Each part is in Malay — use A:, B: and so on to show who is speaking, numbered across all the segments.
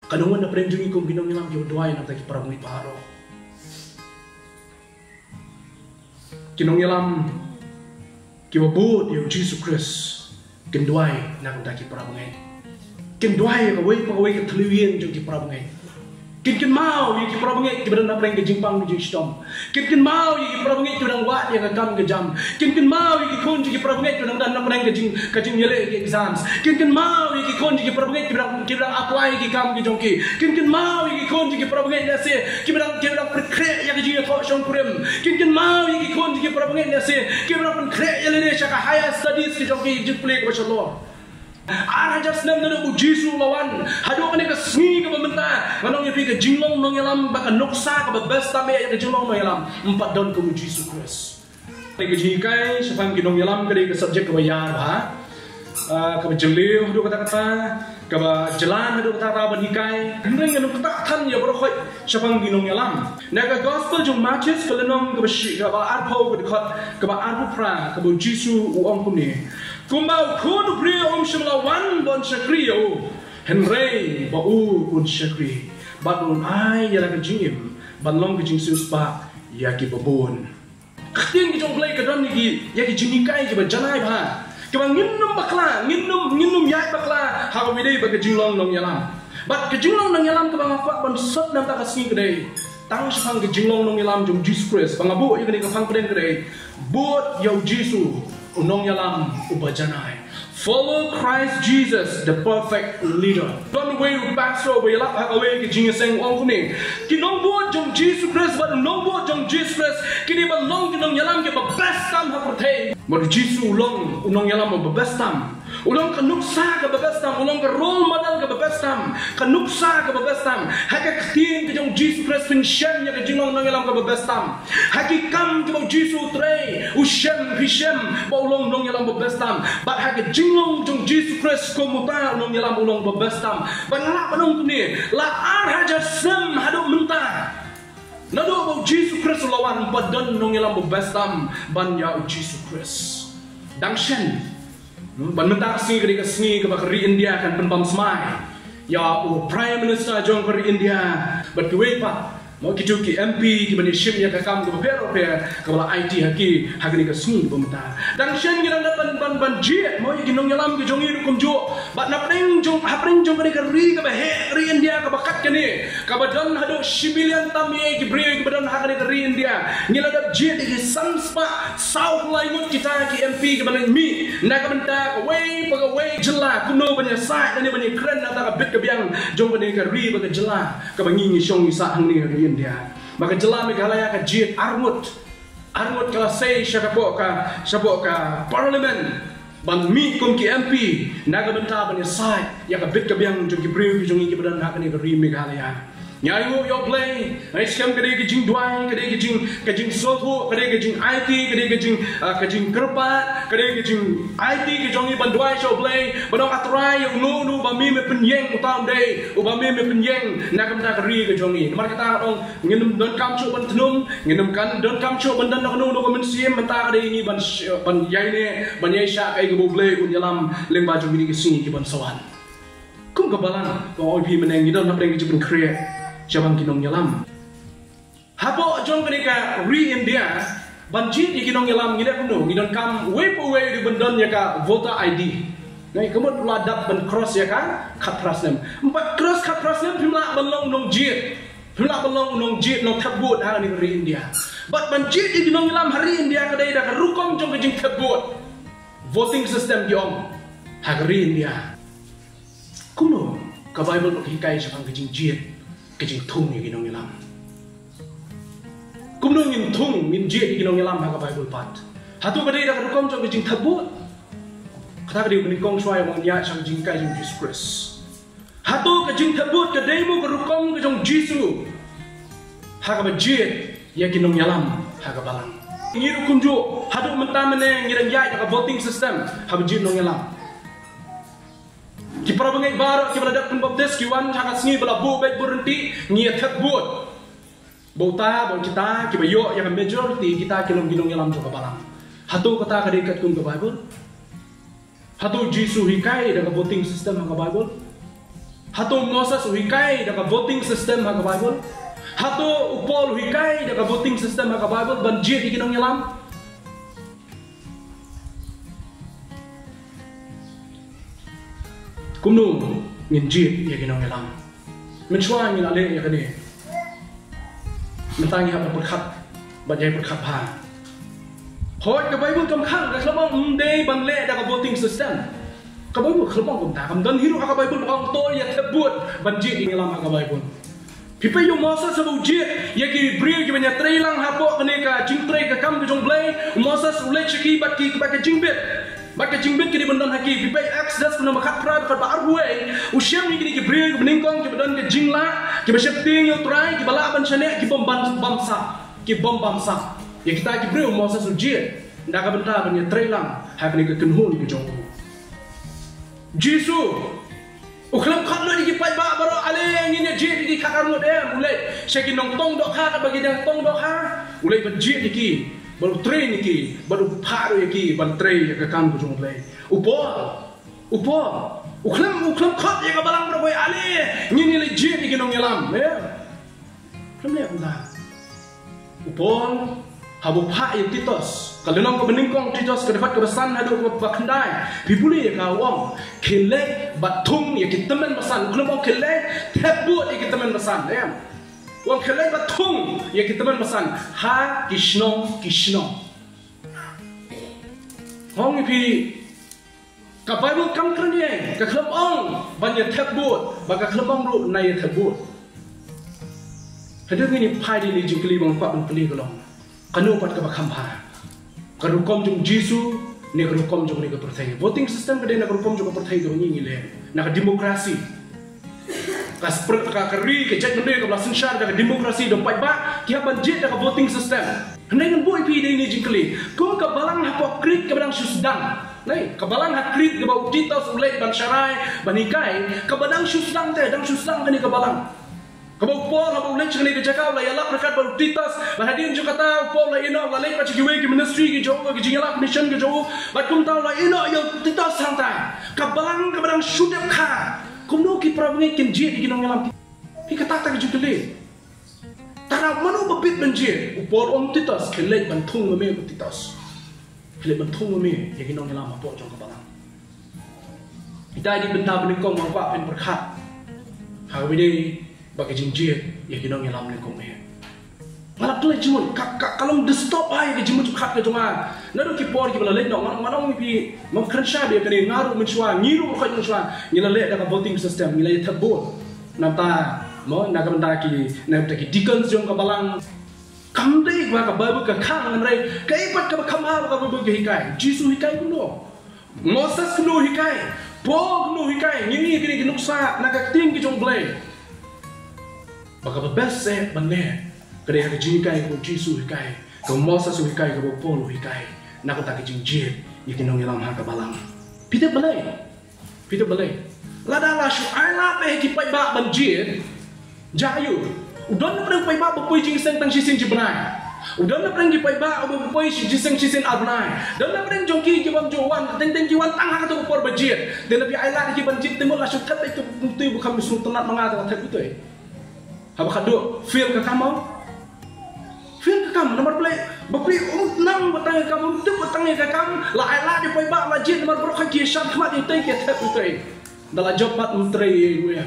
A: Kadungan na prendungi kong ginong nilang giuduay na taki parang iparo. Ginong nilang giwabot yung Jesus Christ. Kinduay na kong taki parang ngay. Kinduay pagaway kataliwin yung ki parang ngay. Kin mau yung ki parang ngay kibadan na preng gajimpang yung stom. Kin mau yung ki parang ngay kibadan wat yung agam gajam. Kin mau yung ki kon yung ki parang ngay kibadan na preng kajing yele ki exams. Kin mau yung ki kon yung ki parang ngay kibadan apply ki kam ki jongki. Kin mau yung ki kon yung ki parang ngay nasi kibadan perkre yang kajing ko shong kurim. Kin mau yung ki kon yung ki parang ngay nasi kibadan perkre yele ne shaka higher studies ki jongki jiplek wa shalom. Arajas nam na ujisu lawan hado ka sengi ka bamenta manong yapi ka jinglong nong yalam baka noksa ka babesta me ka jinglong nong yalam empat don ka ujisu Christ ka jikai sapang kinong yalam ka ka subject ka bayar ba ka jeliu hado kata ka ba jalan hado kata ban hikai hendeng nong kata tan ya bro sapang kinong yalam na ka gospel jong matches ka lenong ka ba arpo ka ba arpo pra ka ujisu uong kuni Kumbau kudu pria shimlawan bon shakriyo henrei bau un shakri badun ai yala kajim banlong kajing suspa yaki babon kting kijong play kadam nigi yaki jinikai kiba janai ba kiba nginnum bakla nginnum yai bakla hawa bidai ba kajing long nong yalam bat kajing long nong yalam kiba ngafak ban sot nam ta kasni kedai tang sapang kajing long nong yalam jong Jesus Christ bangabu yuni ka phang pren kedai bot yau Jesus unong yalam ubajanai. Follow Christ Jesus, the perfect leader. Don't wait to pastor away lap away ke jinga seng ong kuning. Kinong buat jong Jesus Christ, but nong buat jong Jesus Christ. Kini balong kinong yalam ke babestam hapertei. But Jesus ulong unong yalam babestam. Ulong kanuksa ke babestam, ulong ke role model ke babestam, kanuksa ke babestam. Haka ktin ke jong Jesus Christ pin shem ya ke jingong nong yalam ke babestam. Haki kam ke bau Jesus trei, ushem hishem baulong nong yalam babestam. But haka long jong Jesus Christ ko muta nong yalam ulong babestam banala panong tuni la ar haja sem hado menta nado bo Jesus Christ lawan badan nong yalam babestam ban ya Jesus Christ dangshen ban menta singi ke singi ke bakri India kan penpam smai ya prime minister jong kari India bat kuwe pa mau kita ki MP ki bani shim ya ka kam ko pero ka bala IT haki hagni ka sung bumta dan shen gilang dapan ban jet mau ki nong yalam ki jong iru kum jo bat na preng jong hapreng jong ka ri ka ba he ri India ka bakat kani ka badan hado shibilian tam ye ki bre ki badan hagni ka ri India ngila dap jet ki sanspa south lainut kita ki MP ki bani mi na ka benta ka way pa way jela kuno banya sa ni bani kren na ta ka bit ka biang jong bani ka ri ba ka jela ka bangi ni shong isa hang ni ri India. Maka jelas Meghalaya ka jit armut kala say syakapok ka parlimen ban mi kum ki MP naga benta ban side ya ka bit ka biang jong ki brew jong ki badan hak ni ka ri Meghalaya nyai ngo yo play ai scam ka de ki jing duai ka jing soto ka de ki jing IT ka jing kerpa ka de ki jing IT ki jong ban duai show play banong atrai yo nu ba mi me penyeng utam de u ba mi me penyeng naga benta ka ri ka jong ni mar kata ong nginum don kam chu ban tnum nginum kan don kam chu ban dan no no ko men sim menta ka de ni ban yai ne ban yai sha ka ga bo play un yalam leng ba jong ni ki singi ki ban sawan kum ka balan ko oi pi meneng ni don na preng ki jibun create Jabang kinong yalam. Hapo jong kenika re India banjit ikinong yalam ngida kuno ngidon kam way di bendon ya ka voter ID. Ngai kemut ladak ben cross ya ka kat prasnem. Empat cross kat prasnem pimla belong nong jit. Pimla belong nong jit nong tabut ha ni re India. But banjit ikinong yalam hari India kadai da rukom jong kejing tabut. Voting system yong hari India. Kuno ka Bible pakikai sa kejing jit. Kejing thung ni ginong yalam. Kumno ngin thung min je ginong yalam ha ka Bible pat. Hatu kadai da rukom jong kejing tabut. Kata kadai bani kong swai wang nya sang jing kai jong Jesus Christ. Hatu kejing tabut kadai mo rukom ke jong Jesus. Ha ka je ya ginong yalam ha ka balang. Ngiru kunjo hadu mentamane ngirang ya ka voting system ha je nong yalam. Ki para bangai baru ki beladak pun baptis ki wan hakat sengi bela bu baik berhenti ngiat but bauta bau kita ki bayo yang majority kita kilom ginong yalam jo kabalang hatu kata ka dekat kun ke Bible hatu Jisu hikai dengan voting system ka Bible Hato Moses uhikai daga voting system ha Bible. Hato Paul uhikai daga voting system ha Bible banjir ikinong nyalam. Kumno nginjir ikinong nyalam. Mencuang ngin ale ya kani. Mentangi ha perkat bajai perkat pa. Hoi ka Bible kam khang ka khlabang day ban le daga voting system. Ka Bible khlabang kum ta kam dan hiru ka Bible bang to ya thebut banjir nyalam ha Bible. Pipa yung Moses sa bujit, yaki brio ki banya trailang hapo kani ka jingtray ka kam ka jong blay, Moses ulay chiki bat ki ka jingbit. Bat ka jingbit kini bandan haki, pipa Exodus kuna makat prad ka arway, usyam ni kini ki brio ki beningkong ki badan ka jingla, ki basyapting yo try ki bala ban chane ki bom bamsa. Ya kita ki brio Moses ujit, nda ka benta banya trailang hakni ka kenhun ki jong. Jisu uklam khat lo di pai ba baro ale ngin je di khakar lo de mulai segi nong tong dok ha bagi dang tong dok ha mulai banjir diki baru train diki baru paro diki ban train ka kam ku jong play upo uklam khat ya ka balang bro ale ngin le je diki nong yalam uklam le unda upo habu pa ya Titus kalau nong ka beningkong Titus ka dapat ka basan hadu ka bakandai pipuli ka wong kele batung ya kita men basan kalau mau kele tebut ya kita men basan ya wong kele batung ya kita men basan ha kishno hong pi ka Bible kam krane ka khlabong banyak tebut baka khlabong ru na ya tebut hadir ni pai di jingkli bang pa ban peli kolong kanu pat ka bakhamha kanu kom jung Jisu ni kanu kom jung ni ka perthai voting system kade na kanu kom jung ka perthai do ngi le na ka demokrasi ka spr ka kari ke chat mende ka blasin shar ka demokrasi do pai ba ki ban jit ka voting system hnai ngan boy pi de ni jingkli ko ka balang hapokrit ka balang susdang nai ka balang hakrit ka ba utita sulai ban sharai banikai ka badang susdang te dang susdang ka ni ka balang kabau Paul habau lech ni kejaka la yala prakat baru titas bahadin jo kata Paul la ino la lech pachi ki ministry ki jo ki jingala mission ki jo batum taw la ino yo titas sangta kabalang kabang shudep kha kumno ki prabnge kin je ki nong yalam ki kata ta ki jukle tara manu babit benje Paul on titas ki lech ban thung me titas ki lech ban thung me ki nong yalam apo jong kabalang ita di benta beningkong mangpa pen perkhat ha wide bagi jinjit ya kinong yalam le kome ngalap tu jimun kalau de stop ai ke jimun khat ke jonga nado ki por ki bala le no manong pi mam khransha be kare ngaru menchwa ngiru ko menchwa ngila le da voting system ngila thabot nata mo na ka benda ki na ki deacons jong ka balang kam dei wa ka babu ka khang ngai kai pat ka khamha ka babu ke hikai Jisu hikai kuno Moses kuno hikai Paul kuno hikai ngini ki nuksa na ka ting ki jong blai baka best set banne kare ka jinkai ko Jisu hikai ko Moses hikai ko Paul hikai na ko ta ki jinjit yikinong yalam ha ka balang pite balai lada la shu ai la pe ki pai ba banjit jayu udon na prang pai ba bopoi jing seng tang sisin jibnai udon na prang ki pai ba bopoi jiseng sisin abnai dan na prang jongki ki bam jowan teng ki wan tang ha ka to por banjit den bi ai la ki banjit temul la shu kat itu tu bukan musuh tenat mangata ta ku tu haba khadu feel ka kam nomor play bapri nang batang kam tu batang ka kam la ala di pai ba la jin nomor pro ka ki shan khmat ni tai ke thap tu dala job pat mtrei we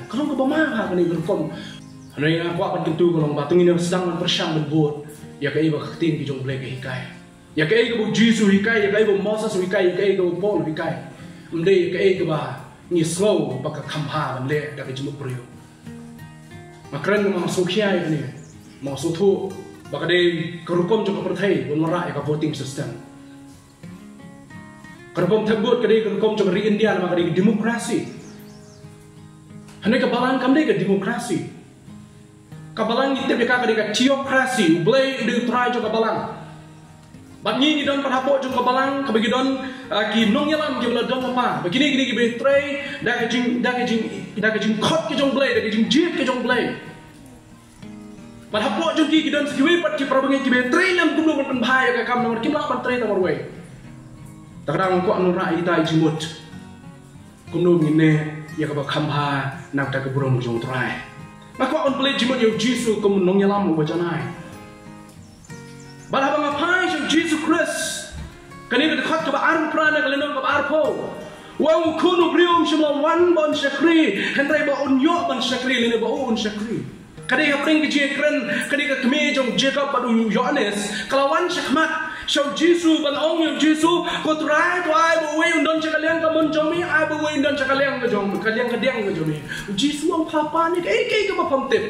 A: kalau ka bama ha ni gerkom hanai nga kwa pan tu kolong ba tungin sedang man persang ben bot ya kai ba khtin ki jong play ka hikai ya kai ka bu Jisu hikai ya kai bu Moses hikai ya kai ka bu Paul hikai mdei kai ka ba ni slow ba ka khamha ban le da ka jimu priyo makran mang sokhiai ni mang sothu bakade kerukom jong perthai bon mara ya ka voting system kerukom thabut kade kerukom jong ri India ma kade demokrasi hanai ka balang kam dei ka demokrasi ka balang ni tebe ka kade ka theocracy blai de try jong ka balang bat ni don parhapo jong ka balang ka bagi don ki nong yalam ki bla don apa begini ki betray da ka jing khot ki jong blai da ka jing jit ki jong blai parhapo jong ki don skiwi pat ki prabangi ki betray nam kumno man bhai ka kam nomor kim la ban tray nomor we takdang ko anu ra ita jimut kumno ngine ya ka ba khamha nak ta ka burong jong trai maka on play jimot yo Jesus kum nong yalam ba janai bala ba pai jo Jesus Christ kani ka khat ka ba ar prana ka lenong ka ba ar po wang kuno briom shimla wan bon shakri hendrai ba on yo ban shakri lene ba on shakri kani ha pring ki kren kani ka kme jong Jacob ba du Yohanes kalawan shakmat Shau Jesus ban ong yang Jesus ko try to ai bo we undon chakaliang ka mon jomi ai bo we undon chakaliang ka jom kaliang ka diang ka jomi Jesus ang papa ni kai ka mapam tip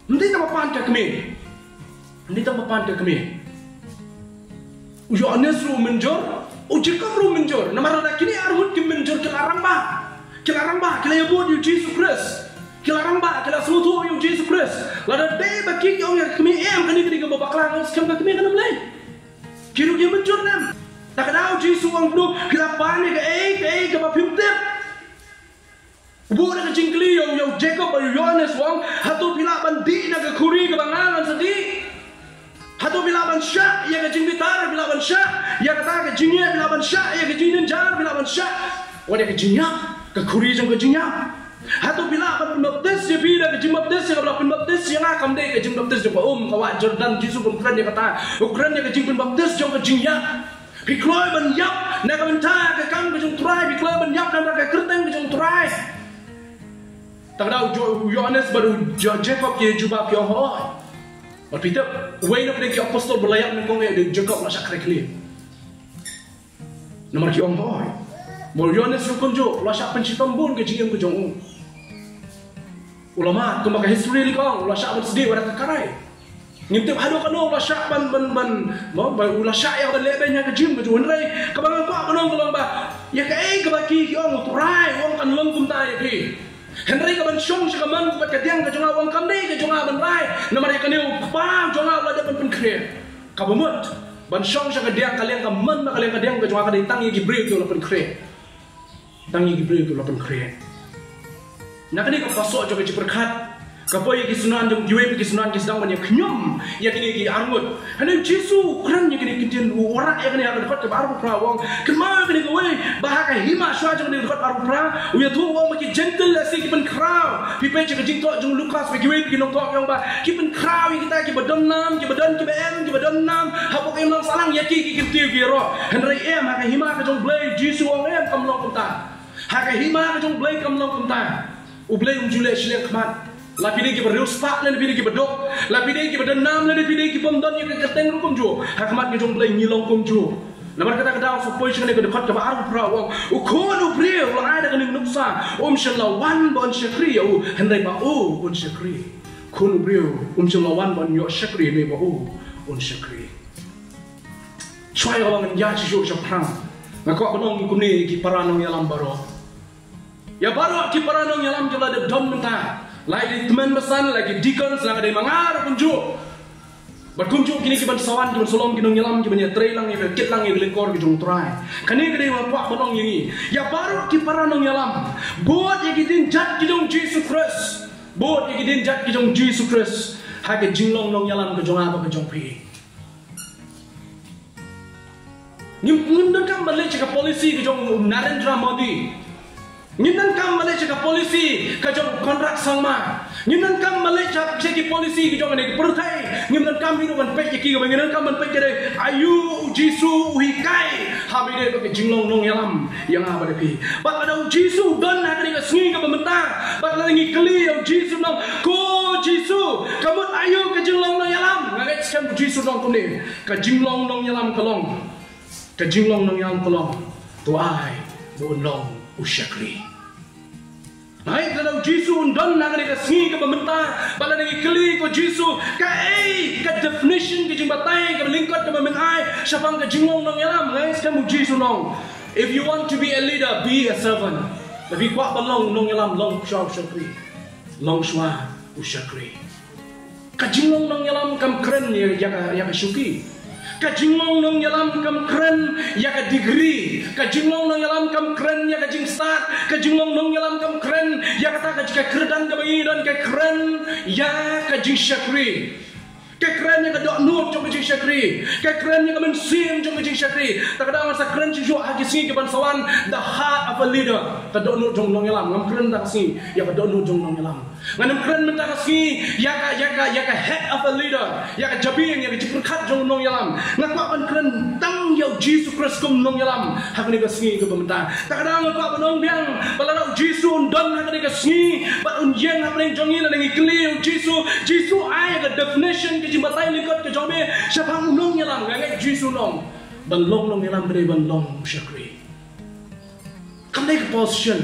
A: hindi ka mapan ka kami hindi ka mapan ka kami Yohanes ru menjor o Jacob ru menjor namara kini arhut ki menjor kilarang ba kila yabot you Jesus Christ kilarang ba kila sutu you Jesus Christ lada day ba ki yung kami kani ka babaklang skam ka kami kana mulai Kiro dia mencur nam. Tak tahu Jesus orang tu kelapan ni ke ke apa pimtep. Buat ke jingkli yang Jacob bayu Yohanes wang hatu pila bandi nak ke kuri ke bangangan sedih. Hatu pila ban syak ya ke jingbitar pila ban syak ya kata ke jingnya pila ban syak ya ke jingin jar pila ban syak. Wadah ke jingnya ke kuri jong ke jingnya. Hatu bila ban baptis ya bila ke jing baptis ya bila baptis yang akam deh ke jing baptis jong kawat Jordan Jesus pun keren ya kata keren ya ke jing baptis jong ke jingnya pikloi ban yap nak bentar ke kang ke jong try pikloi ban yap nak ke kerteng ke jong try tak tahu Yohanes baru Jacob ke jubah ke oh Peter way nak ke apostol berlayak ni kong ya Jacob masak krekli nomor ke ong oh Mol Yohanes rukun jo lasak pencitambun ke jing ke jong ulama tu maka history ni kau ulah syak bersedih pada kekarai ngintip hadu kanu ulah syak ban ulah syak yang lebihnya ke jim ke juan rai kabangan kau kanu kalau ba ya ke baki orang turai orang kan lengkum tai ke Henry kaban syong syakaman kupat kadiang ke jonga orang kamdei ke jonga ban rai nama dia kanu pa jonga ulah dapat penkre kabumut ban syong syakadiang kalian kaman kalian kadiang ke jonga kadai tangi gibril tu ulah penkre tangi gibril tu ulah penkre nak ni kau pasok juga ciperkat, kau yang kisunan jom jual kisunan kisedang banyak kenyam, yang kini ki armut. Hendak Jesus keren yang kini kitin orang yang kini akan dapat kebaru perawang. Kemana kini kau bahkan hima syah jom dapat kebaru perang. Uya tu orang macam gentle lagi kipen crowd. Pipai cakap jingtok jom Lukas bagi jual kinom tok yang bah kipen crowd yang kita kibadan nam, kibadan nam. Hapok yang lang salang ya ki kitiu kiro. Hendak makan hima kajong blay Jesus orang kamlong kunta. Hakai hima kajong blay kamlong kunta. Ublay julai silang kemat. Lapi dia kita beruspak, lapi dia kita berdok, lapi dia kita berdenam, lapi dia kita pemdon yang keteng rukum jo. Hakmat kita jomblay nyilong kum jo. Nama kata kata supaya sini kita dekat kebaru perawang. Ukon ubriu, ulang ada kena nuksa. Shalwan bon syakri, hendai ba bon syakri. Kon ubriu, shalwan bon yo syakri, hendai ba bon syakri. Cuai orang yang jadi jo perang. Maka penong ikuni kiparanong yalam baro. Ya baru kiparanong yalam jumlah ada dom mentah. Lagi teman besan, lagi deacons, lagi ada mangar kunjuk. Berkunjuk kini kiban sawan kiban solom kinong yalam kiban ya trailang ya kitlang ya lingkor kijong try. Kani kini wapak penong ini. Ya baru kiparanong yalam. Buat ya kitin jat kijong Jesus Christ. Buat ya kitin jat kijong Jesus Christ. Hake jinglong nong yalam kijong apa kijong pi. Ngimdan kam balik cakap polisi kijong Narendra Modi. Ngimdan kam balik cakap polisi kijong kontrak sangma. Ngimdan kam balik cakap polisi kijong ane pertai. Ngimdan kam hidupan pek yaki ngimdan kam ban pek kere ayu Jisu uhikai. Habi de pakai jinglong nong yalam yang apa depi. Bat ada Jisu don nak ni kesengi ke pementang. Bat lagi keli Jisu nong ko Jisu. Kamu ayu ke jinglong nong yalam. Ngaget skam Jisu nong kuning. Ke jinglong nong yalam kelong. Ke jinglong nong yalam kelong. Tu ai bu nong usyakri. Baik kalau Jisu undang nak ni kesengi ke pementang. Bala lagi keli ko Jisu ke definition ke jimbatai ke lingkot ke pementai. Siapang ke jinglong nong yalam. Guys kamu Jisu nong. If you want to be a leader, be a servant. Tapi kuat balong nong yalam long syau syakri. Long syua usyakri. Ke jinglong nong yalam kam keren ya syuki. Kajinglong nong yalam kam keren ya ka degree. Kajinglong nong yalam kam keren ya ka jing start. Kajinglong nong yalam kam keren ya kata ka jika keredan ka bangi dan ka keren ya ka jing syakri. Cái keren yang kedok nuốt trong cái chinh syakri, cái keren yang kemen sim trong cái chinh syakri. Terkadang masa keren cijuk hagi sini ke bansawan, the heart of a leader. Kedok nuốt trong nong yalam, ngam keren tak sini, ya kedok nuốt trong nong yalam. Ngam keren mentak sini, ya ka head of a leader, ya ka jabing, ya ka ciperkat trong nong yalam. Ngam kuat keren tang yau Jesus Christ kum nong yalam, hak ni ka sini ke pementang. Terkadang kuat nong biang, balarau Jesus undon hak ni ka sini, bat unjeng hak ni jongi la ngi kli Jesus ai ka definition cái batai likat ke jobe siapa nong yalam ngai jisu nong ban long nong yalam kare ban long syakri kam dai ke position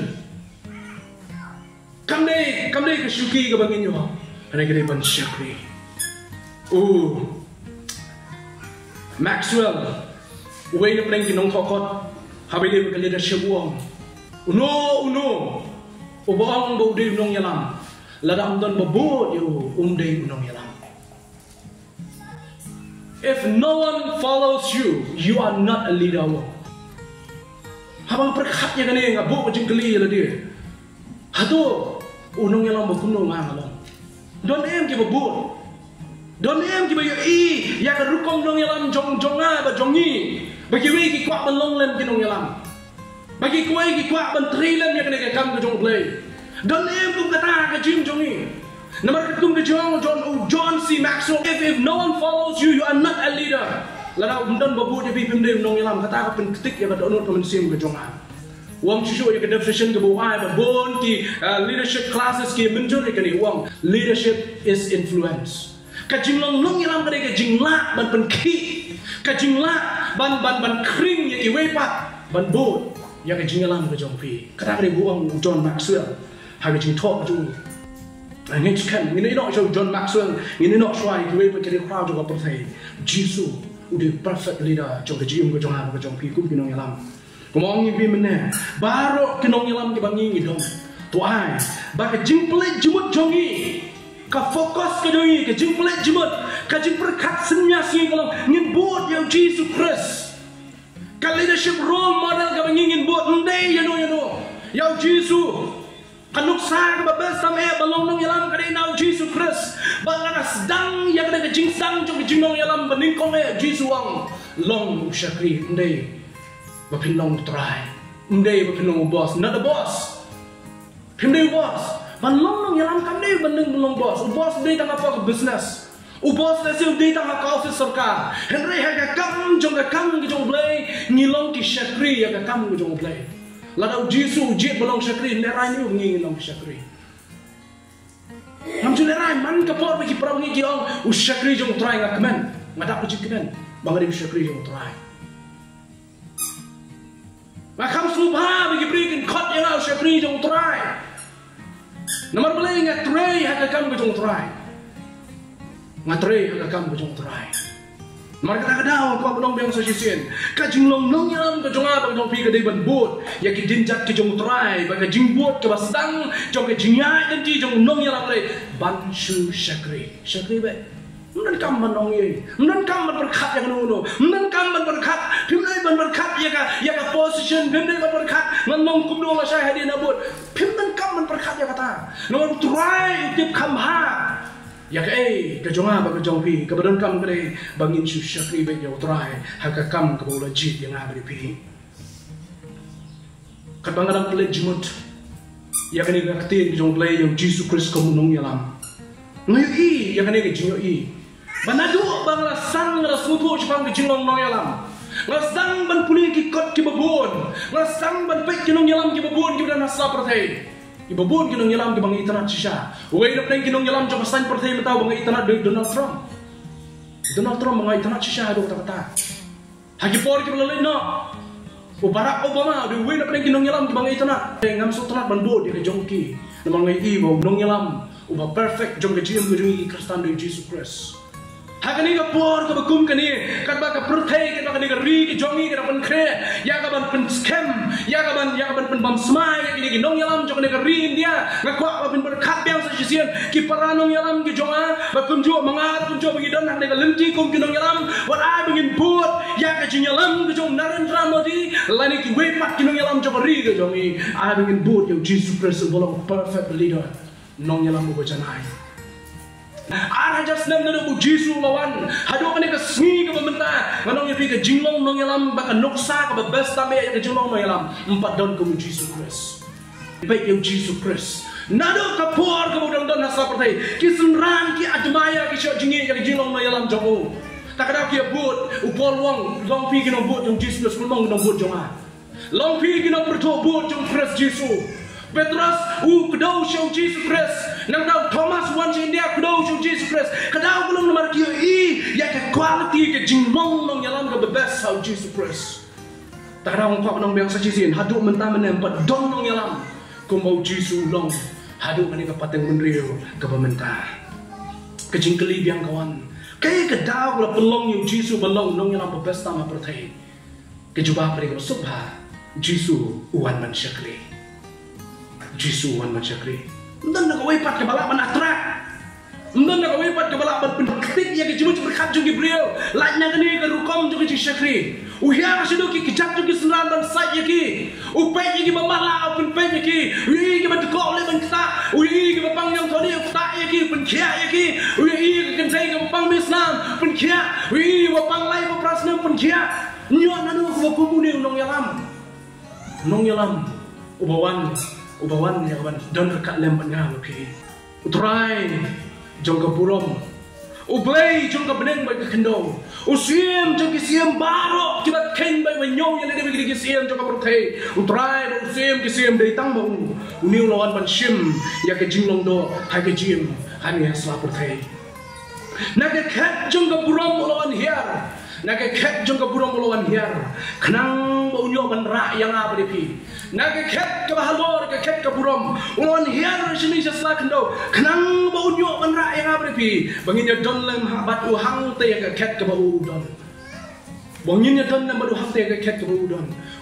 A: kam dai ke syuki ke bangin yo ane kare ban syakri Maxwell uwe ne pleng ki nong thokot habile ke leadership uang uno ubang bo de nong yalam ladam don babot yo de nong yalam. If no one follows you, you are not a leader. Habang perkatnya kan ni ngabuk macam keli lah dia. Hado, unong yang lama kuno mangalong. Don em kita babut, don em kita yo ya kerukong nong yang lam jonga ba jongi. Bagi we kita kuat belong lem kinong yang lam. Bagi kuai kita kuat bentri lem yang kena kam ke jong play. Don em tu kata ke jim jongi. Nomor ketum ke John C. Maxwell. If no one follows you, you are not a leader. Lara undan babu de pipim de nong yalam kata ka pen ketik ya ka donor ka mensim ke jonga. Wang chuchu ya ka definition ke bawai ba bon ki leadership classes ki menjur ke ni wang leadership is influence. Ka jinglong nong yalam ka de ka jingla ban pen ki. Ka jingla ban kring ya ki wepa ban bon ya ka jinglam ke jong pi. Kata ka de wang John Maxwell. Ha ka jing talk tu. Ini kan, ini nak show John Maxwell, ini nak show ai kue pergi crowd juga percaya. Jesus, udah perfect leader, jom kejium ke jom apa ke jom pikum kinong yalam. Kemong ini mana? Baru kinong yalam ke bangi ngidong. Tu ai, bagi jingpelet jemut jongi, ka fokus ke jongi, ke jingpelet jemut, ka jing perkat senyasi kalau ngibut yang Jesus Christ. Ka leadership role model ke bangi ngibut, ndai yano, yang Jesus. Kanuk sa babes sampai balong nong yalam kadai nau Jesus Christ balana sedang yang ada kejingsang jong jinong yalam beningkong Jesus wang long syakri ndai bapinong try ndai bapinong boss not the boss pindai boss balong nong yalam kamdai bening belong boss ndai tang apa ke business ubos nasi ndai tang ka office sarkar henry ha kam jong jong play ngilong ki syakri ya kam jong play ladau Jesus jet belong syakri nerai ni ngingin long syakri. Hamju nerai man kapor bagi perang ni kiong syakri jong try ngakmen ngadak uji kenen bangari syakri jong try. Makam subha bagi berikin kot yang syakri jong try. Nomor boleh ingat tray hakakam jong try. Ngatray hakakam jong try. Mereka tak ada apa belong biang sosial. Kajing long nong yalam kajong apa kajong pi kadai ban bot. Ya kidinjat kajong try, bagai jing bot ke basdang, jong kajing nyai dan jong nong yalam le ban shu syakri. Syakri be. Mnan kam ban nong ye. Mnan kam ban berkat yang nuno. Mnan kam ban berkat. Pimnai ban berkat ya ka position. Pimnai ban berkat. Ngan kum dong la syai hadi nabut. Pimnan kam ban berkat ya kata. Nong try tip kam ha. Ya ke jonga ba ke jongpi ke badan kam kare bangin su syakri be yo try haka kam ke bola jit yang abri pi kat bangaram play jimut ya kani ka tin jong play yang Jesus Christ kom nong yalam ngai ya kani ke jinyo banadu bangla sang rasutu chpang ke jinong nong yalam ngasang ban puli ki kot ki babon ngasang ban pe ki nong yalam ki babon ki dan asa perthai ibabun kinong yalam ke bang internet sisa. Ugai na pleng kinong yalam jong sign pertay mataw bang internet Donald Trump. Donald Trump bang internet sisa do kata. Hagi por ki lalay no. O Barack Obama do ugai na pleng kinong yalam ke bang internet. Ngam so internet ban bo di jong ki. Namang ngai ibo nong yalam uba perfect jong ke jim ke Kristan do Jesus Christ. Hakani ka por ka bagum kani kat ba ka pertay kat ba kani ka ri ki jongi ka ban kre ya ka ban pen scam ya ka ban pen bam smai ya ki nong yalam jong ka ri india ngakwa ba pen berkat yang sa sisian ki paranong yalam ki jonga ba kum jo mangat kum jo bagi dan ka lenti kum ki nong yalam wat ai bangin put ya ka jing yalam ki jong Narendra Modi lani ki we pat ki nong yalam jong ri ka jongi ai bangin put yang Jesus Christ bolong perfect leader nong yalam bo janai Arah jas nam na bu Jisu lawan. Hadu kan ke sengi ke bementa. Manong ye pi ke jinglong nong yalam baka noksa ke besta me ke jinglong nong yalam. Empat don ke Jisu Christ. Baik yang Jisu Christ. Nado kapor ke budang don hasa pertai. Ki sunran ki admaya ki syok jingi ke jinglong nong yalam jongo. Tak ada ki but upol wong long pi ki no but jong Jisu Christ kulmong no but jonga. Long pi ki no berto but jong Christ Jisu. Petrus kedau show Jesus Christ nang dau Thomas wan si India kedau show Jesus Christ kedau belum nomor kio ya ke quality ke jinglong nong yalam ke bebas how Jesus Christ tak ada orang kau nong biang sajisin haduk mentah menempat don nong yalam ku mau Jesus long haduk mani ke pateng menrio ke pementah ke jingkeli biang kawan kaya kedau la pelong yang Jesus belong nong yalam bebas tama pertai ke jubah pergi subha Jesus uan man syakri Jisu wan macakri. Ndan nak wipat ke balak atrak. Ndan nak wipat ke balak penketik ya ke jimu berkat jung Gabriel. Lain nak ni ke rukom jung syakri. Uhya sido ki kejap jung selan dan sai ya ki. Upay ki mamala open pay ya ki. Wi ki badko le ban kta. Wi ki bapang yang thodi kta ya ki pen khia ya ki. Wi ki kan sai ke bapang Islam pen khia. Wi bapang lai ba prasna pen khia. Nyo nanu ko komune nong yalam. Nong yalam ubawan ya kawan don rekat lem pengah oke utrai jong kapurom ublay jong kabeneng bai kendo usiem jong kisiem baro kibat ken bai wanyo yang ada bagi kisiem jong kaprotei utrai usiem kisiem dari tang bau uniu lawan panshim ya ke jinglong do hai ke jim hani asla protei naga kat jong kapurom lawan hiar naga kat jong kapurom lawan hiar kenang bau nyo ban ra yang apa depi naga ket ke bahalor ke ket ke burom ulon hiar sini sesla kendo kenang bau nyok ban ra yang abripi banginya don lem bat uhang te ke ket ke bau udon banginya don lem bat uhang te ke ket ke bau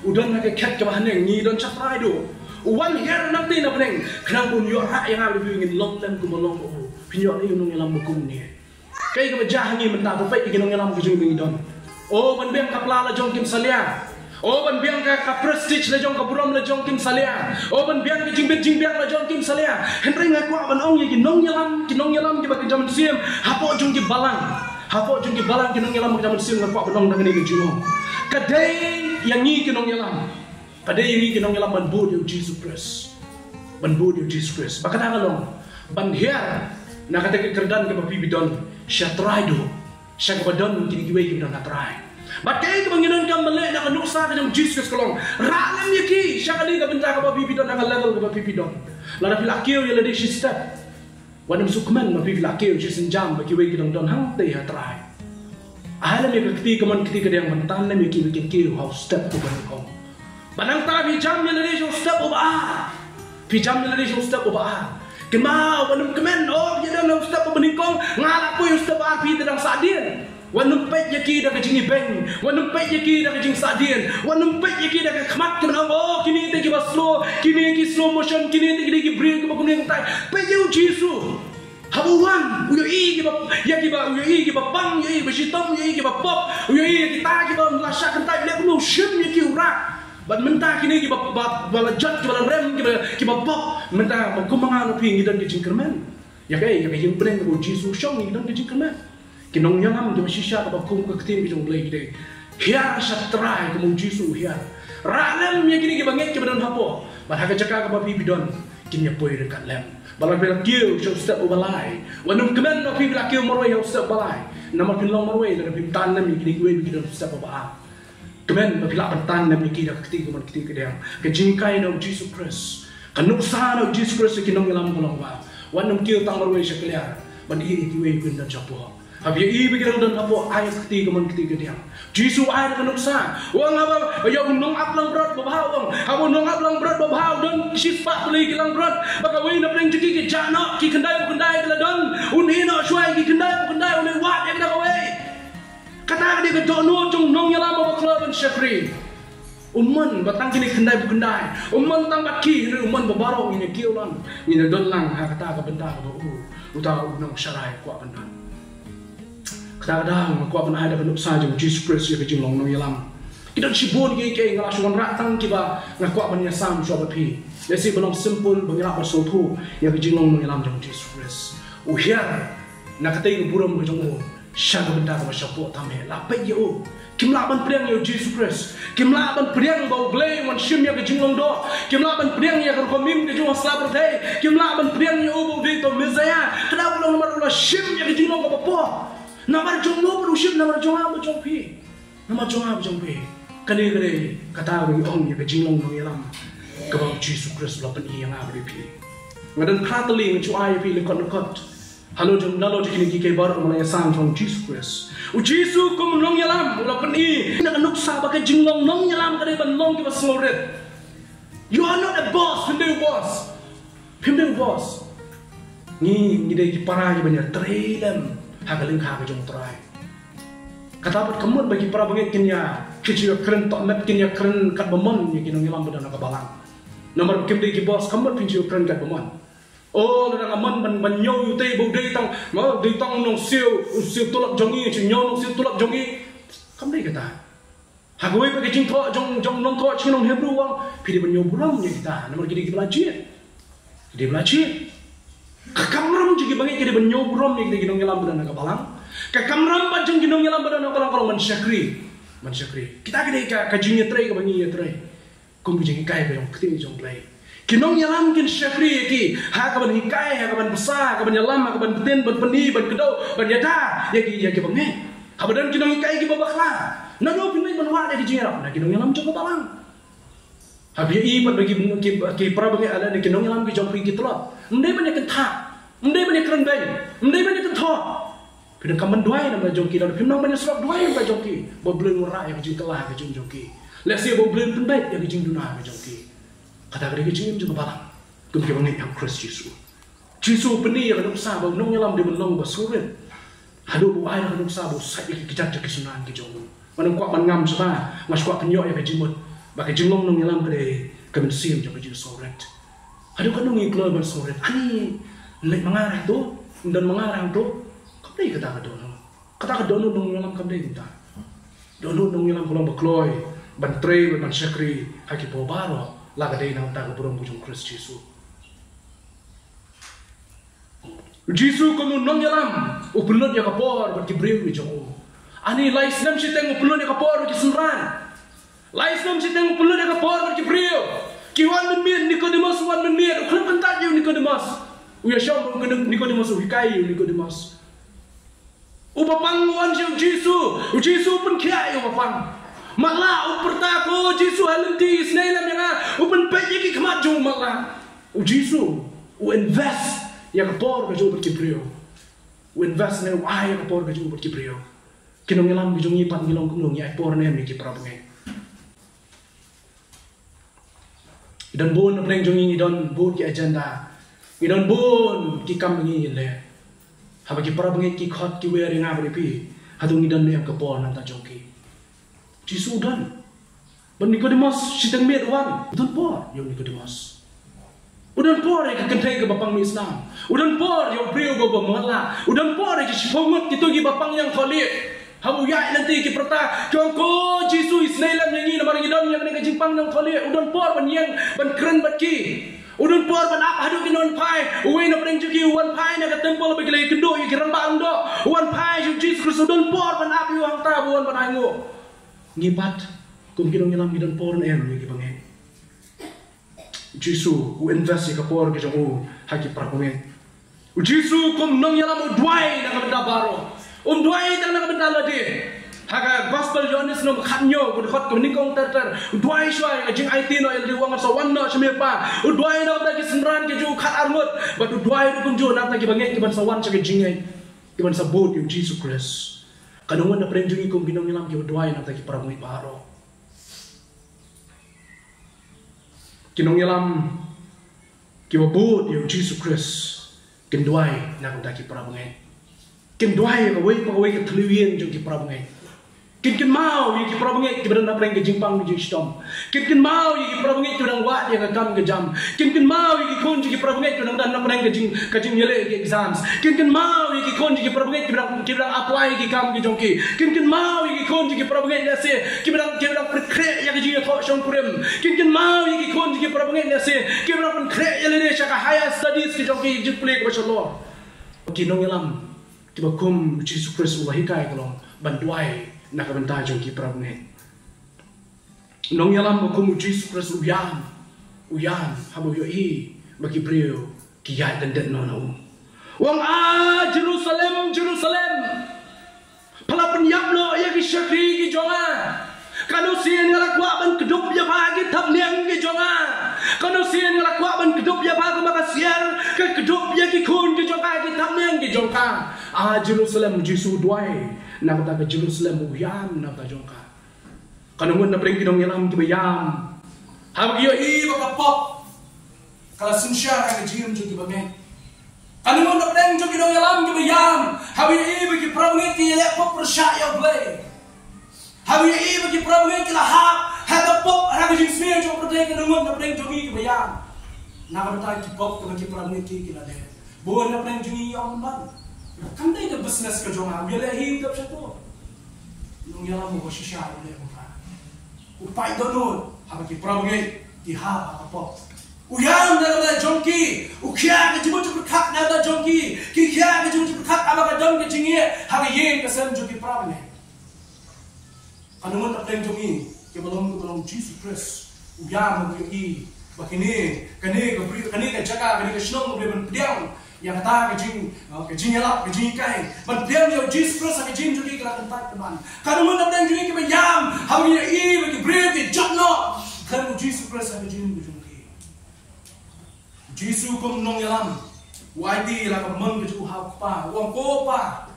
A: udon ke ket ke bahaneng ni don chaprai do uwan hiar nanti na beneng kenang bau nyok ra yang abripi ngin long lem kumolong o pinyok ni unong yalam bukum ni kai ke bajah ni mentah tu pai ke nong yalam kujung don oh ban beng kapla la jong kim salia oh ban biang ka prestige la jong ka buram la jong kim salia oh ban biang ka jingbiang la jong kim salia henry ngaku ban ong ye nong yalam ki ba jaman sim hapo jong ki balang ki nong yalam ki jaman sim ngaku ban ong nang ni ki jong kadai yang ni ki nong yalam ban bud yo Jesus Christ bakata kalong ban hiar na kata ke kerdan ke bapi bidon syatraido syakabadon ki giwe ki bidon atrai Bakai ke banginan kam melek nak nuksa ke jam Jesus kolong. Ralam yaki syakali ke benda ke babi bidon nak level ke babi bidon. Lada filakio ya ladi step. Wanam sukman babi filakio jisen jam bagi we kidong don hang te ha try. Alam ya keti keman keti ke yang mentan nam yaki bikin kio how step ke bangkong. Banang ta bi jam ya ladi step oba. Bi jam ya ladi step oba. Kemau wanam kemen oh ya dan step bangkong ngalap po yung step api tedang sadin. Wanumpet yaki dah kecing ibeng, wanumpet yaki dah kecing sadien, wanumpet yaki dah kemat kemenang. Oh kini teki slow, kini ki slow motion, kini teki break ke bakuning tai. Peyu Jisu, habuan, uyo i ki ba pang, uyo i ba shitom, uyo i ki ba pop, uyo i kita ki ba lasak kentai, lek nu shim yaki urak. Ban mentah kini ki ba balajat ki ba rem ki ba pop, mentah kumangan opi ngidan kecing kermen. Ya kai yang breng ko Jisu shong ngidan kecing kermen. Kinong yalam jom shisha ka bakum ka ketim ki jong blai gede hiar satrai ka mong Jisu hiar ralam ya kini ki banget ki badan hapo ban ha ka jaka ka bapi bidon kin ya poi dekat lem balan bela kiu so step obalai wanum kemen no pi bela kiu morway ho step balai nama kin long morway da pi tan nam ki ki we ki step oba kemen ba pila tan nam ki da ketim ka ketim ka dem ka jingkai no Jesus Christ ka nuksa no Jesus Christ ki nong yalam kolong wa wanum kiu tang morway syakliar ban i ki we kun da chapo Habis ini begitu dan apa ayat ketiga dia. Jisu ayat kenuksa. Wang apa? Ya unong aplang berat babau. Abu unong aplang berat babau dan sifat beli kilang berat. Baka wei nak peleng ceki jana ki kendai kala don. Unino suai ki kendai uni wat ya kena wei. Kata dia ke dono jong nong yalam ba klaban syafri. Umman batang kini kendai. Umman tangkat ki umman babaro ini kiulan. Ini don lang ha kata ka benda ka bu. Uta unong syarai kuat benda. Kadang-kadang aku akan ada kenuk saja Jesus Christ ya kejing long nong yalam. Kita sibun ke ngelasuan ratang kiba ngaku akan nyasam suap api. Jadi belum simpul mengira bersotu ya kejing long nong yalam jong Jesus Christ. Uhiar nak kata yang buram ke jong syak benda ke syapo tame lapai yo kim la ban priang yo Jesus Christ kim la ban priang bau glei wan shim ya ke jinglong do kim la ban priang ya ko mim ke jong sla bertai kim la ban priang yo bau de to mezaya kada ulong nomor lo shim ya ke jinglong ko po namar jong no beru shim namar jong am jong pi namar jong am jong pi kane kare kata wi ong ya ke jinglong no yalam ke bau Jesus Christ la ban i yang abri pi ngadan krateli ngu ai pi le kon kot halo jom nalo jikini kike bar mulai sang from Jesus Christ. Ujisu kum long yalam ulapan i nak nuksa bakai jinglong long yalam kare ban long kita smoret. You are not a boss, pindah boss. Pindah boss. Ni dai para ni banyak trailam hagaling ha jom try. Kata pat kemut bagi para bangit kinya kecil keren tok met kinya keren kat bemon ni kinong yalam bedan ka balang. Nomor kim dai ki boss kemut pinju keren kat bemon. Oh, orang aman ban nyau tei bau dei tang nong siu tulak jongi chi nyau nong siu tulak jongi kam dei kata hagoi pakai jing tho jong nong tho chi nong hebru wang pidi ban nyau buram ni kita nomor gidi belajar kamram ji bangi gidi ban nyau buram ni gidi nong yalam badan ka balang ka kamram ba jong nong yalam badan ka balang man syakri kita gidi ka jing trai ka bangi trai kum ji kai ba yong kting jong play kinong yalam kin syakri ki ha ka ban hikai ha ka ban besar ka ban yalam ha ka ban beten ban peni ban kedau ban yada ya ki bangai ha badan kinong hikai ki babakla na do pinai ban wa de ki jingrap na kinong yalam jong balang ha bi i pat bagi ki pra bangai ala ni kinong yalam ki jong pri ki telot ndai ban ke tha ndai ban keren bai ndai ban ke tho pinang kaman duai na ba jong ki dan pinang ban serap duai ba jong ki bo blen ora ya ki jing telah ki jong ki lesi bo blen pen bai ya ki jing duna ki jong ki kata mereka jingim juga balang kumki bangai yang Christ Jesus peni yang nuksa bau nong yalam di menong basurin hadu bu air nuksa bau sai ki kijat ki sunan ki jong manang kwa ban ngam sa mas kwa penyo ya ki jimut bakai jinglong nong yalam kede kemen sim jo ki soret hadu kan nong iklo ban soret ani lek mengarah tu dan mengarah tu kapdei kata ka dono nong yalam kapdei ta dono nong yalam pulang bakloy ban tre ban syakri haki po baro laga dei nang ta burung bujung Christ Jesus kono nong yalam upulot ya kapor bat kibril wi jong ani lais nam siteng upulot ya kapor ki sunran lais nam siteng upulot ya kapor bat kibril kiwan men Nicodemus wan men ukran pentat yu Nicodemus uya syom Nicodemus hikai yu Nicodemus upapang wan Jesus pun kia yu upapang Malah uperta ko Jisu halenti snailam yang upen peki ki kemaju malah Jisu invest yang kapor ka jo berkibrio invest ne wai yang kapor ka jo berkibrio kinong ngilam ki jongi pat ngilong kumlong ya por ne mi ki prabangai dan bon nang jongi don bon ki agenda idon bon ki kam ngi le habaki prabangai ki khot ki wer nga beripi hadung idon ne kapor nang ta jongi Jesus dan ban Nicodemus sitang met wan udan por yo Nicodemus udan por ke kentai ke bapang Islam udan por yo prio go bamala udan por ke sipongot kito gi bapang yang kholi habu ya nanti ki perta jongko Jesus isnailam yang ni namar gidon yang ne jimpang yang kholi udan por ban yang ban keren bat ki udan por ban apa hadu kinon pai uwe na preng juki wan pai na ka temple bagi lagi kendo ki rambang do wan pai Jesus Kristus udan por ban api wang ta buan ban aingo ngibat kum kinong yalam gidan porn ni bangai Jisu u invest ka por ke jong haki prapunget Jisu kum nong yalam udwai na ka baro dwai tang na ka lade haka gospel Yohanes no khanyo ku khot ko nikong ter udwai shwai jing IT no el wang so wan no shmepa udwai na ta ki senran ke ju khat arngot but udwai kum ju na ta ki bangai ki ban so wan cha ke jing ai ki ban sabot yu Jesus Christ kadungan na prenjungi kong ginong nilam ki udwai na taki parang baro kinong yalam ki wabut yu Jesus Christ kindwai na kong taki parang kindwai ka wai ka tluyen jung ki parang kin mau yi ki prabangai ki beranda preng ke jingpang ni jistom kin mau yi ki prabangai ki dang wat ya ka kam ke jam kin mau yi ki kon ki prabangai ki dang dan preng ke jing yele ke exams kin mau yi ki kon ki prabangai ki dang apply ki kam ki jongki kin mau yi ki kon ki prabangai na se ki dang kre ya ke jing tho shong kurem kin mau yi ki kon ki prabangai na se ki dang kre ya le sha ka higher studies ki jongki jipule ko sholo kinong yalam Kiba kum Jesus Christ ulahi kai kalong bantuai nak bentai jong ki Prabu ngai. Nong yalam kum Jesus Christ uyan habu yo I bagi brio ki yai dan no no. Wang Jerusalem palapan yapno ya ki syakri ki jonga. Kanu sien ngalak wa ban kedup ya pagi thap niang ki jonga. Kanu sien ngalak wa ban kedup ya pagi makasiar ke kedup ya ki kun ki jonga ki thap niang ki jonga. Jerusalem Jesu duai nak ta ke Jerusalem uyam nak ta jonga. Kanu mun na bring kinong yalam ki bayam. Hab yo I bakapop. Kala sunsyar ka jim ki bamen. Kanu mun na bring jo kinong yalam ki bayam. Hab yo I bagi Prabu ki le pop persya blay. Habi I bagi Prabu ki lahap haba pop haba jing smear jo protect kanu mun na bring jo ki bayam. Na ka ta ki pop bagi Prabu ki la de. Bo na bring jo I om man. Kan dai the business ka jo ma bele hi tap sa to. Nong yalam mo ko shisha le ko ka. Upai dono haba ki Prabu ki ha pop. Uyam na da jonki, ukya ka jibu jibu khak na da jonki, ki kya ka jibu jibu khak aba ka dong ka jingi haba yen ka sem jo ki Prabu Kanu mun apeng jongi ke balong Jesus Christ uyam mo I bakini kani ka jaga kani ka shnong mo ben pediang yang kata ka jing yalap ka jing kai ban pediang yo Jesus Christ ka jing jogi ka kantai teman kanu mun apeng jongi ke bayam hami I bagi brave ke jotno kanu Jesus Christ ka jing jongi Jesus kum nong yalam waiti la ka mun ke ju ha pa wong ko pa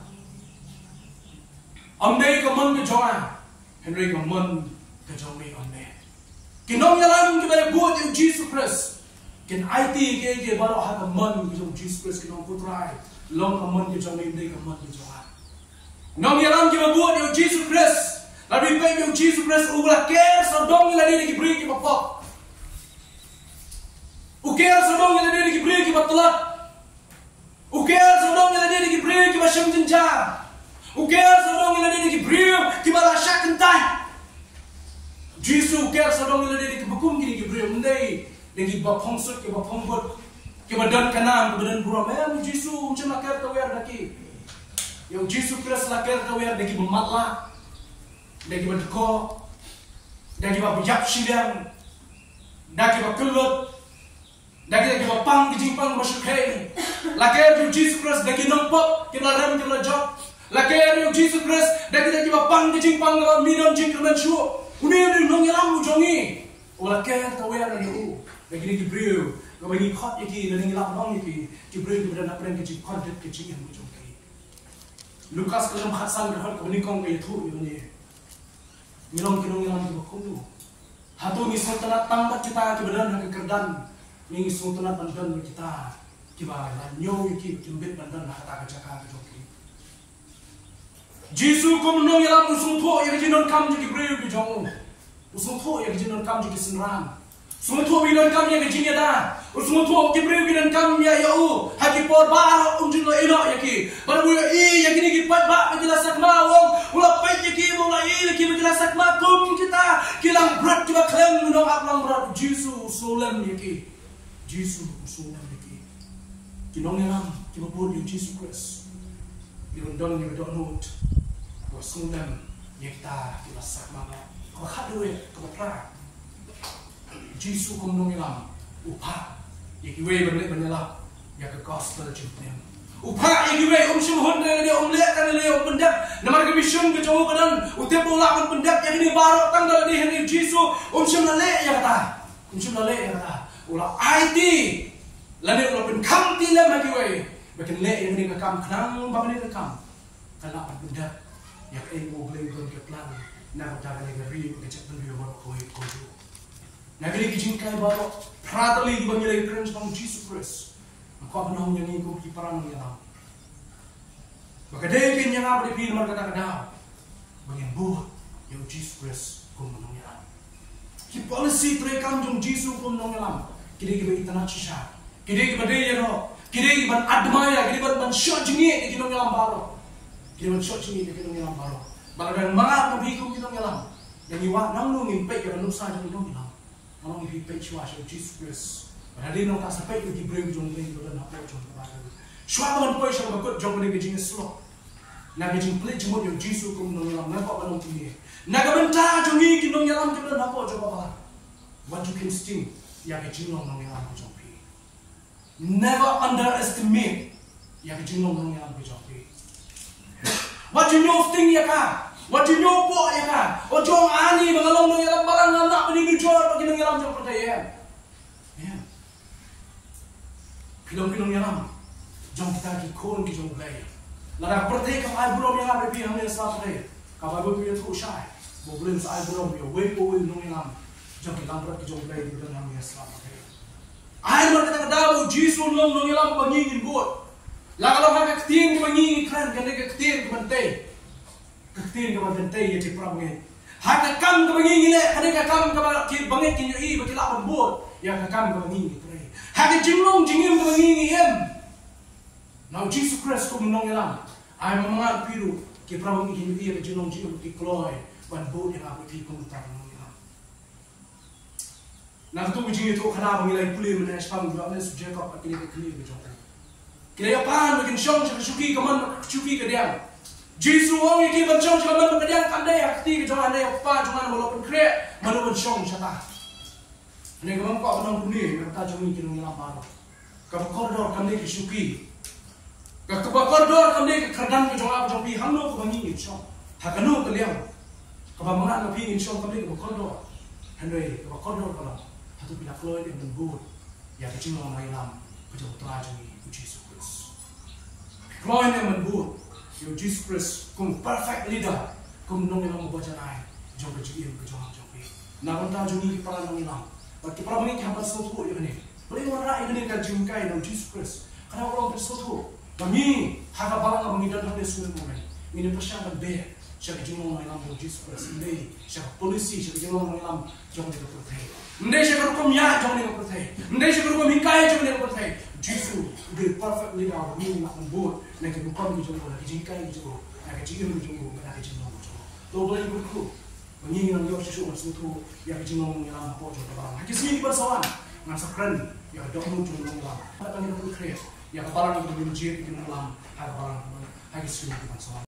A: amdei ka mun ke joa Henry Gammon kajong on me. Kinong yalam kibale buat yung Jesus Christ. Kin IT ke baro ha Gammon kajong Jesus Christ kinong putray. Long Gammon kajong me hindi Gammon kajong ha. Nong yalam kibale buat yung Jesus Christ. Labi pa yung Jesus Christ ula care sa dong ila nila kibri kibapok. Uker sa dong ila nila kibri kibatulak. Uker sa dong ila nila kibri kibasyam tinja. Uker sa dong ila nila kibri kibalasyak kentai. Jesus uker sa dong ila nila kibakum kini kibri mendai dengan bapong sut kibapong bot kibadan kanan kibadan buram. Jesus macam lakar tawer daki. Yang Jesus Christ lakar tawer daki bematla. Daki berdeko. Daki bapijak sidang. Daki bakelut. Daki bapang kijimpang basyukhay. Lakar Jesus Christ daki nompok kibaram kibalajok. Lakar yung Jesus Christ, dagi bapang kijing pang minam jing kerman shu. Uni nong yalam ujongi. Lakar tawer na yu. Dagi gibriu, gabagi khot yaki, dagi yalam nong yaki. Gibriu gibriu na pren kijing kontet kijing yang ujongi. Lukas kalam khasan kahal kabani kong kaya thu yuni. Minong kinong yalam kibakundu. Hatu ni sultanat tambat kita kibadan na kekerdan. Ni sultanat bandan kita. Kiba nyo yaki kimbit bandan na kata kajaka kajoki. Jesus kum nong yalam usung tho ya jinon kam ji breu bi jong usung tho ya jinon kam ji sinram usung tho bi non kam ya ji da usung tho ki breu bi non kam ya u ha ki por ba jin lo ino ya ki bar bu I ya ki pat ba ki la sak ma wong ula pai ya ki mo la I ki bi la sak ma kum kita kilang brat ki ba klem no aplang brat Jesus usulam ya ki Jesus usulam ya ki nong yalam ki ba bu Jesus Christ yon don ni do not Sundan yekta kita sakmana ko khadwe ko pra Jesus kum nong ilam upha yekiwe banle banela ya ke gospel jupnem upha yekiwe shum honde le le kan le pendak namar ke mission ke jowo kadan utep bola kan pendak yang ini baro tanggal di hari Jesus shum le ya kata shum le ya kata ula IT lane ula pen kam ti le makiwe bakin le yang ini ke kam knang ba ne ke kam kana pendak yang mau beli don ke plan nak jaga negeri kecek beli bawa koi koi negeri kijing kai bawa pratali di bagi lagi keren sama Jesus Christ aku benong yang ini kau kiparan yang tahu maka dekin yang apa di film kata kata bagian buah yang Jesus Christ kau benong yang ki policy terekam jong Jesus kau benong yang kiri kiri itanat sisa kiri kiri dia no kiri ban admaya kiri ban shot jengi di kinong yang baru kita shot sini kita ngilang baru. Bagaimana mangat nabikum kita ngilang. Yang iwak nang nung impek kita nusa jadi nung ngilang. Nung impek shua shua Jesus Christ. Berarti nung tak sampai kita breng jong breng kita nak jong baru. Shua teman kau shua bakut jong breng kita slow. naga jing play jumot yang Jisu kum nong yalam napa ba nong pili naga benta jongi ki nong yalam ki napa joba ba what you can sting ya ke jing nong yalam ko jompi never underestimate ya ke jing nong yalam ko jompi what you know sting ya ka what you know po ya ka o jong ani mangalong nong yalam barang anak peninggi jor bagi nong yalam jom percaya ya pilong yalam jom kita ki kon ki jom play Lara pertei kam ai bro yang abe piang ne sa pertei. Kam abe piang tu usai. Boblin sa ai bro yo we po we nong yang jom ki lamrat ki jom play di dalam ya sa pertei. Ai mar kata dawo Jisu nong yang bangingin buat. La kalau ha ka tin ki bangingin kran kan ka tin ki bantei. Ka tin ki bantei ya ti pramnge. Ha ka kam ki bangingin le kan ka kam ka ki banget ki i ba ki la buat. Ya ka kam ki bangingin pertei. Ha ka jinglong jingim ki bangingin em. Now Jesus Christ kum nong yalam. Ay mamangat piru ki prabang ikin dia ke jinong jinong ki kloy ban bo yang aku ti kum prabang nong yalam. Na tu jing itu khana bang ilai puli men espam dua ne su Jacob akini ke kli ke jong. Kaya pan bikin shong sa shuki kaman shuki ke dia. Jesus wong iki ban shong sa kaman ke dia kan dia akti ke jong ane pa jong ane lo pen kre malu ban shong sa ta. Ne kaman ko nong puni ta jong iki nong yalam paro. Ka koridor kan ke shuki Kakak koridor kami ke kerdan ke jongap jompi hamno ke bangi insya hakano ke liang kebangunan lebih insya kami ke koridor henry ke koridor kalau satu pilak loy yang lembut ya kecil orang malam ke jauh terajungi Jesus Christ loy yang lembut Jesus Christ kum perfect leader kum nong ilang membaca naik jauh kecil ke jauh jompi nak terajungi para nong ilang bagi para mengi hambat sotu ya ini boleh orang ini kan jungkai nong Jesus Christ karena orang bersotu Kami haka balang ang ngidan ng school mo ini persiapan be siya kejumong ng ilang Jesus Christ hindi siya polisi siya kejumong ng ilang jong nila pertay hindi siya karukom ya jong nila pertay hindi siya karukom hikay jong nila pertay Jesus the perfect leader of me na ang buot na kibukom ni jong na kijingkay ni jong na kijingin ni jong na kijingong jong to boleh berku mengingin ang Diyos Yesus masuto ya kejumong ng ilang po jong balang hakisini bersawan ng sakran ya dong jong ng ilang at ang ila pertay ya kebalan itu menjadi di dalam hal-hal yang harus kita